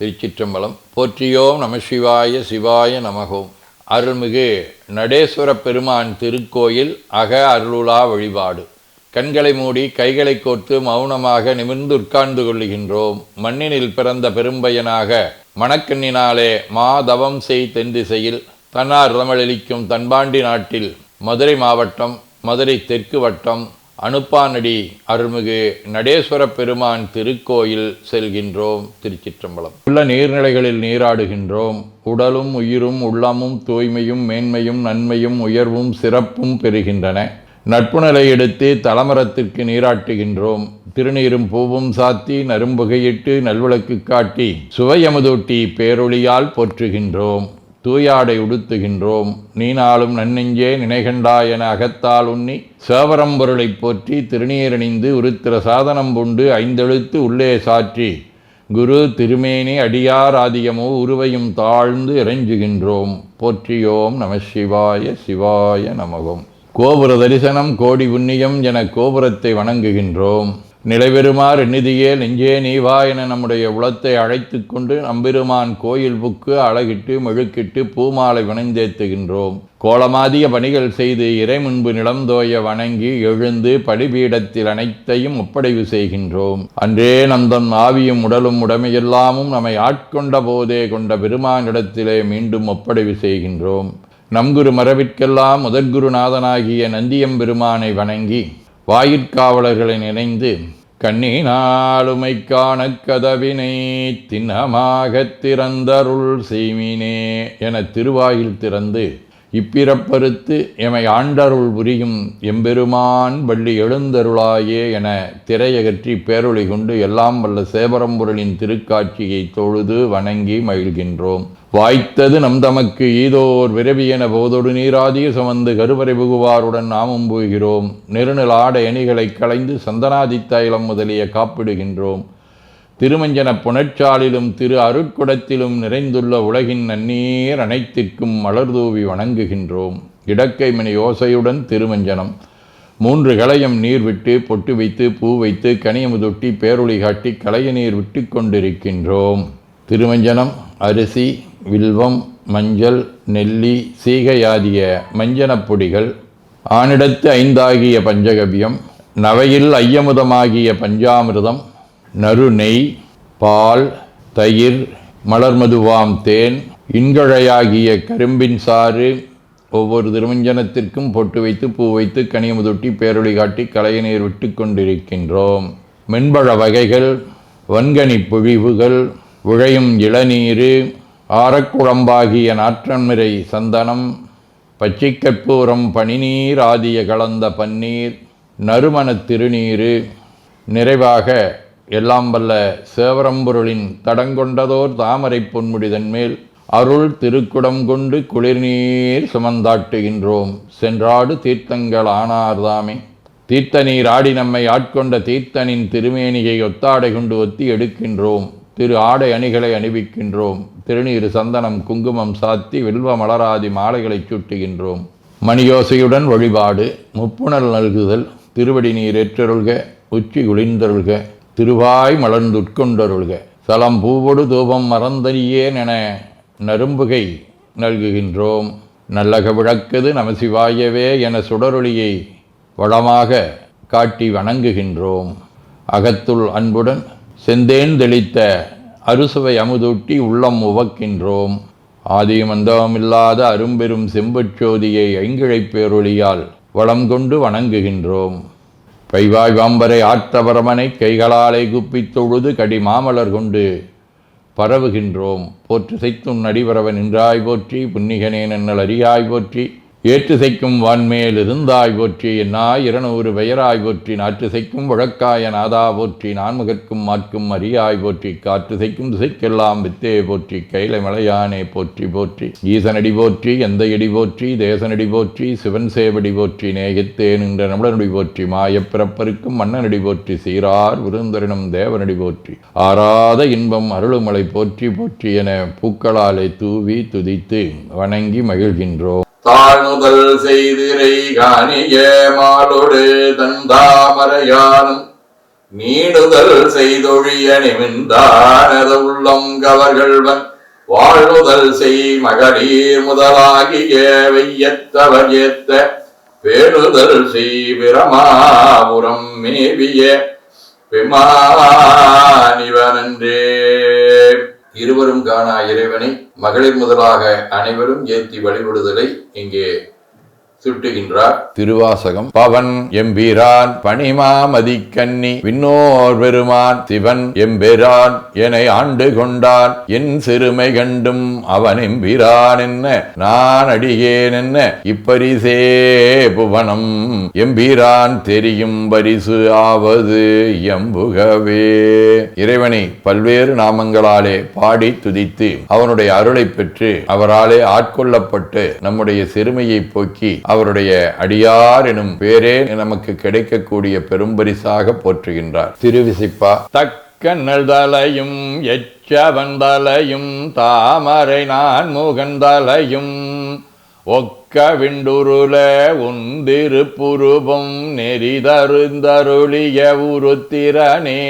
திருச்சிற்றம்பலம். போற்றியோம் நம சிவாய சிவாய நமகோம். அருள்மிகு நடேஸ்வர பெருமான் திருக்கோயில் அக அருளுலா வழிபாடு. கண்களை மூடி கைகளை கோர்த்து மௌனமாக நிமிர்ந்து உட்கார்ந்து கொள்ளுகின்றோம். மண்ணினில் பிறந்த பெரும்பயனாக மணக்கண்ணினாலே மாதவம் செய் தென்திசையில் தன்னார் தமிழளிக்கும் தன்பாண்டி நாட்டில் மதுரை மாவட்டம் மதுரை தெற்கு வட்டம் அனுப்பானடி அருள்மிகு நடேஸ்வர பெருமான் திருக்கோயில் செல்கின்றோம். திருச்சிற்றம்பலம். உள்ள நீர்நிலைகளில் நீராடுகின்றோம். உடலும் உயிரும் உள்ளமும் தூய்மையும் மேன்மையும் நன்மையும் உயர்வும் சிறப்பும் பெறுகின்றன. நட்புணலை எடுத்து தலமரத்திற்கு நீராட்டுகின்றோம். திருநீரும் பூவும் சாத்தி நரும்புகையிட்டு நல்விளக்கு காட்டி சுவையமுதூட்டி பேரொளியால் போற்றுகின்றோம். தூயாடை உடுத்துகின்றோம். நீனாலும் நன்னெஞ்சே நினைகண்டாய் என அகத்தால் உண்ணி சேவரம்பொருளை போற்றி திருநீரணிந்து உருத்திர சாதனம் பூண்டு ஐந்தெழுத்து உள்ளே சாற்றி குரு திருமேனி அடியார் ஆதியமோ உருவையும் தாழ்ந்து இறைஞ்சுகின்றோம். போற்றியோம் நம சிவாய சிவாய நமகோம். கோபுர தரிசனம் கோடி புண்ணியம் என கோபுரத்தை வணங்குகின்றோம். நிலைபெறுமாறு நிதியே நெஞ்சே நீவா என நம்முடைய உளத்தை அழைத்து கொண்டு நம்பெருமான் கோயில் புக்கு அழகிட்டு மெழுக்கிட்டு பூமாலை வணைந்தேத்துகின்றோம். கோலமாதிய பணிகள் செய்து இறை முன்பு நிலந்தோய வணங்கி எழுந்து பலிபீடத்தில் அனைத்தையும் ஒப்படைவு செய்கின்றோம். அன்றே நந்தன் ஆவியும் உடலும் உடமையெல்லாமும் நம்மை ஆட்கொண்ட போதே கொண்ட பெருமானிடத்திலே மீண்டும் ஒப்படைவு செய்கின்றோம். நம்குரு மரபிற்கெல்லாம் முதற்குருநாதனாகிய நந்தியம்பெருமானை வணங்கி வாயிற்காவலர்களை நினைந்து கண்ணினாலுமை காண கதவினை திண்ணமாகத் திறந்தருள் செய்மினே என திருவாயில் திறந்து இப்பிறப்பறுத்து எமை ஆண்டருள் புரியும் எம்பெருமான் வள்ளி எழுந்தருளாயே என திரையகற்றி பேரொளி கொண்டு எல்லாம் வல்ல சேவரம்பொருளின் திருக்காட்சியை தொழுது வணங்கி மகிழ்கின்றோம். வாய்த்தது நம் தமக்கு ஈதோர் விரவி என போதொடு நீராதிய சுமந்து கருவறை புகுவாருடன் நாமும் போகிறோம். நெருநில ஆடை அணிகளை களைந்து சந்தனாதி தைலம் முதலிய காப்பிடுகின்றோம். திருமஞ்சன புனற்சாலிலும் திரு அருட்குடத்திலும் நிறைந்துள்ள உலகின் நன்னீர் அனைத்திற்கும் மலர்தூவி வணங்குகின்றோம். இடக்கைமணி ஓசையுடன் திருமஞ்சனம் 3 களையம் நீர் விட்டு பொட்டு வைத்து பூ வைத்து கனியமுதொட்டி பேரொளி காட்டி களைய நீர் விட்டு கொண்டிருக்கின்றோம். திருமஞ்சனம் அரிசி வில்வம் மஞ்சள் நெல்லி சீகையாதிய மஞ்சனப் பொடிகள், ஆனிடத்து 5 ஆகிய பஞ்சகவியம், நவையில் ஐயமுதமாகிய பஞ்சாமிர்தம், நறு நெய், பால், தயிர், மலர்மதுவாம் தேன், இன்கழையாகிய கரும்பின் சாறு ஒவ்வொரு திருமஞ்சனத்திற்கும் பொட்டு வைத்து பூ வைத்து கனியமுதொட்டி பேரொளி காட்டி களைய நீர் விட்டு கொண்டிருக்கின்றோம். மென்பழ வகைகள், வன்கனி பொழிவுகள், உழையும் இளநீர், ஆரக்குழம்பாகிய நாற்றன்மிரை சந்தனம், பச்சை கற்பூரம், பனிநீர் ஆதிய கலந்த பன்னீர், நறுமணத் திருநீர், நிறைவாக எல்லாம் வல்ல சேவரம்பொருளின் தடங்கொண்டதோர் தாமரை பொன்முடிதன் மேல் அருள் திருக்குடம் கொண்டு குளிர்நீர் சுமந்தாட்டுகின்றோம். சென்றாடு தீர்த்தங்கள் ஆனார்தாமே. தீர்த்த நீர் ஆடி நம்மை ஆட்கொண்ட தீர்த்தனின் திருமேனியை ஒத்தாடை கொண்டு ஒத்தி எடுக்கின்றோம். திரு ஆடை அணிகளை அணிவிக்கின்றோம். திருநீர் சந்தனம் குங்குமம் சாத்தி வில்வ மலராதி மாலைகளை சூட்டுகின்றோம். மணியோசையுடன் வழிபாடு. முப்புணல் நல்குதல். திருவடி நீர் ஏற்றருள்க. உச்சி குளிர்ந்தருள்க. திருவாய் மலர்ந்துட்கொண்டருள்க. சலம் பூவொடு தூபம் மறந்தறியேன் என நரும்புகை நல்குகின்றோம். நல்லக விளக்குது நமசிவாயவே என சுடரொளியை வளமாக காட்டி வணங்குகின்றோம். அகத்துள் அன்புடன் செந்தேன் தெளித்த அறுசுவை அமுதூட்டி உள்ளம் உவக்கின்றோம். ஆதியும் அந்தமில்லாத அரும்பெரும் செம்புச்சோதியை ஐங்கிழைப் பேரொளியால் வளம் கொண்டு வணங்குகின்றோம். பைவாய் வாம்பரை ஆற்றவரமனை கைகளாலை குப்பித் தொழுது கடி மாமலர் கொண்டு பரவுகின்றோம். போற்று செய்தும் நடிபரவன் நின்றாய் போற்றி. புன்னிகனே நன்னல் அறியாய் போற்றி. ஏற்று செய்க்கும் வான்மேல் இருந்தாய் போற்றி. என்னாய் 200 பெயராய் போற்றி. நாற்று செய்க்கும் வழக்காய நாதா போற்றி. நான்முகற்கும் மாற்கும் அறியாய் போற்றி. காற்று செய்க்கும் திசைக்கெல்லாம் வித்தே போற்றி. கைலை மலையானே போற்றி போற்றி. ஈசனடி போற்றி. எந்தையடி போற்றி. தேசனடி போற்றி. சிவன் சேவடி போற்றி. நேயத்தே நின்ற நம்மளனடி போற்றி. மாயப்பிறப்பருக்கும் மன்னனடி போற்றி. சீரார் விருந்தரினும் தேவனடி போற்றி. ஆராத இன்பம் அருளுமலை போற்றி போற்றி என பூக்களாலே தூவி துதித்து வணங்கி மகிழ்கின்றோம். தாழ்நுதல் செய்திரை காணிய மாலோடு தந்தாமரையானும் நீடுதல் செய்தொழிய நிமிந்தானத உள்ளம் கவர்கள்வன் வாழ்வுதல் செய் மகளிர் முதலாகிய வெய்யத்தவர் ஏத்த பேணுதல் செய் பிரமாபுரம் மேவிய பெமானிவனன்றே. இருவரும் காணா இறைவனை மகளிர் முதலாக அனைவரும் ஏத்தி வழிபடுதலை இங்கே சுட்டுகின்றார். திருவாசகம். பவன் எம்பிரான் பணிமாமதி கன்னி விண்ணோர் பெருமான் சிவன் எம்பெரான் என ஆண்டு கொண்டான் என் சிறுமை கண்டும் அவன் எம்பிரான் என்ன நான் அடியேன் என்ன இப்பரிசே புவனம் எம்பிரான் தெரியும் பரிசு ஆவது எம்புகவே. இறைவனை பல்வேறு நாமங்களாலே பாடி துதித்து அவனுடைய அருளை பெற்று அவராலே ஆட்கொள்ளப்பட்டு நம்முடைய சிறுமையை போக்கி அவருடைய அடியார் எனும் பேரே நமக்கு கிடைக்கக்கூடிய பெரும்பரிசாக போற்றுகின்றார். திருவிசிப்பா. தக்கண்ணல் தலையும் எச்சவந்தலையும் தாமரை நான் முகந்தலையும் ஒக்க விண்டுருள உந்திரு புருபம் நெறிதருந்தருளிய உருத்திரனே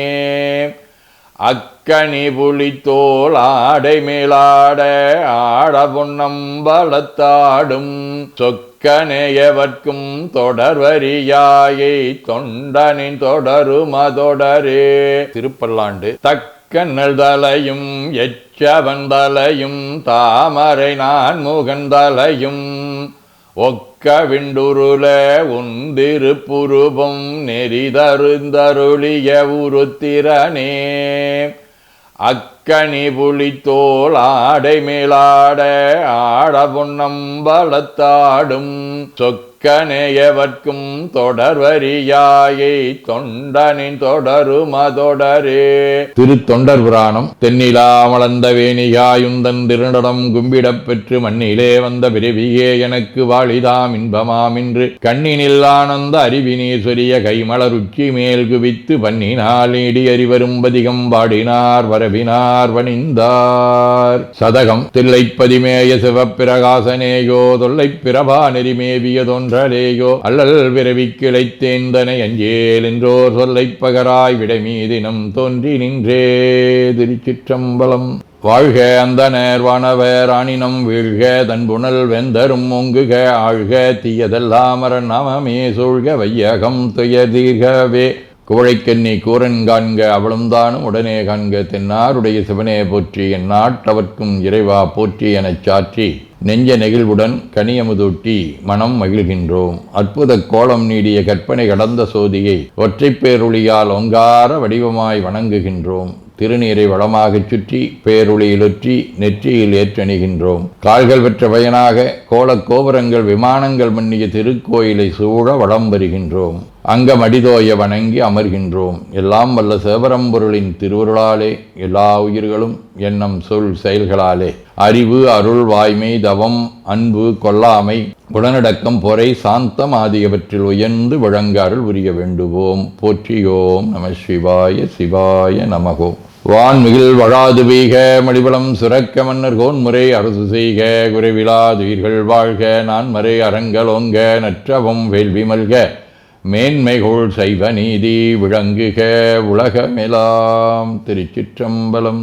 அக்கணி புலித்தோல் ஆடை மேலாட ஆட பொன்னம்பலத்தாடும் சொக்கனேயவர்க்கும் தொடர்வரியாயை தொண்டனின் தொடருமதொடரே. திருப்பல்லாண்டு. தக்கண்ணல் தலையும் எச்சவந்தலையும் தாமரை நான் முகந்தலையும் ஒக்க விண்டுருள உந்திரு புருபம் நெறிதருந்தருளிய உருத்திரனே அக்கணி புலித்தோல் ஆடை மேலாட ஆட பொன்னம்பலத்தாடும் சொக்கனேயவர்க்கும் தொடர்வரியாயை தொண்டனின் தொடருமதொடரே. திருத்தொண்டர் புராணம். தென்னிலா மலர்ந்த வேணிகாயுந்தன் திருநடம் கும்பிடப் பெற்று மண்ணிலே வந்த பிறவியே எனக்கு வாழிதாம் இன்பமாம் என்று கண்ணினில் ஆனந்த அறிவினீஸ்வரிய கைமலர் உச்சி மேல் குவித்து பண்ணினால் நீடி அறிவரும் பதிகம் பாடினார் வரவினார் வணிந்தார். சதகம். தில்லைப்பதிமேய சிவப்பிரகாசனேயோ தொல்லை பிரபா நெறிமேவியதொன்று அல்லல் விரவி கிளைத்தேந்தனை அஞ்சேல் என்றோர் சொல்லை பகராய் விடைமீதினம் தோன்றி நின்றே. திருச்சிற்றம்பலம். வாழ்க அந்தனர் வானவர் ஆணினம் வீழ்க தன்புணல் வெந்தரும் ஒங்குக ஆழ்க தீயதெல்லாம் அரண் நாமமே சூழ்க வையகம் துயதீர்கவே. குவழைக்கண்ணி கூரன் காண்க அவளும் தானும் உடனே காண்க தென்னாருடைய சிவனே போற்றி என் நாட்டவர்க்கும் இறைவா போற்றி எனச் சாற்றி நெஞ்ச நெகிழ்வுடன் கனியமுதூட்டி மனம் மகிழ்கின்றோம். அற்புத கோலம் நீடிய கற்பனை கடந்த சோதியை ஒற்றைப் பேருளியால் ஒங்கார வடிவமாய் வணங்குகின்றோம். திருநீரை வளமாகச் சுற்றி பேருளியிலுற்றி நெற்றியில் ஏற்றணிகின்றோம். கால்கள் பெற்ற பயனாக கோலக் கோபுரங்கள் விமானங்கள் மன்னிய திருக்கோயிலை சூழ வளம் வருகின்றோம். அங்கம் அடிதோய வணங்கி அமர்கின்றோம். எல்லாம் வல்ல சிவபரம்பொருளின் திருவருளாலே எல்லா உயிர்களும் எண்ணம் சொல் செயல்களாலே அறிவு அருள் வாய்மை தவம் அன்பு கொல்லாமை குணநடக்கம் பொறை சாந்தம் ஆகியவற்றில் உயர்ந்து வழங்க அருள் புரிய வேண்டுவோம். போற்றியோம் நம சிவாய சிவாய நமகோம். வான்மிகில் வழாது பெய்க மடிபலம் சுரக்க மன்னர் கோன்முறை அரசு செய்க குறைவிலாதுயிர்கள் வாழ்க நான்மறை அறங்கலோங்க நற்றவம் வேள்வி மல்க மேன்மைகோள் சைவ நீதி விளங்குக உலகமெலாம். திருச்சிற்றம்பலம்.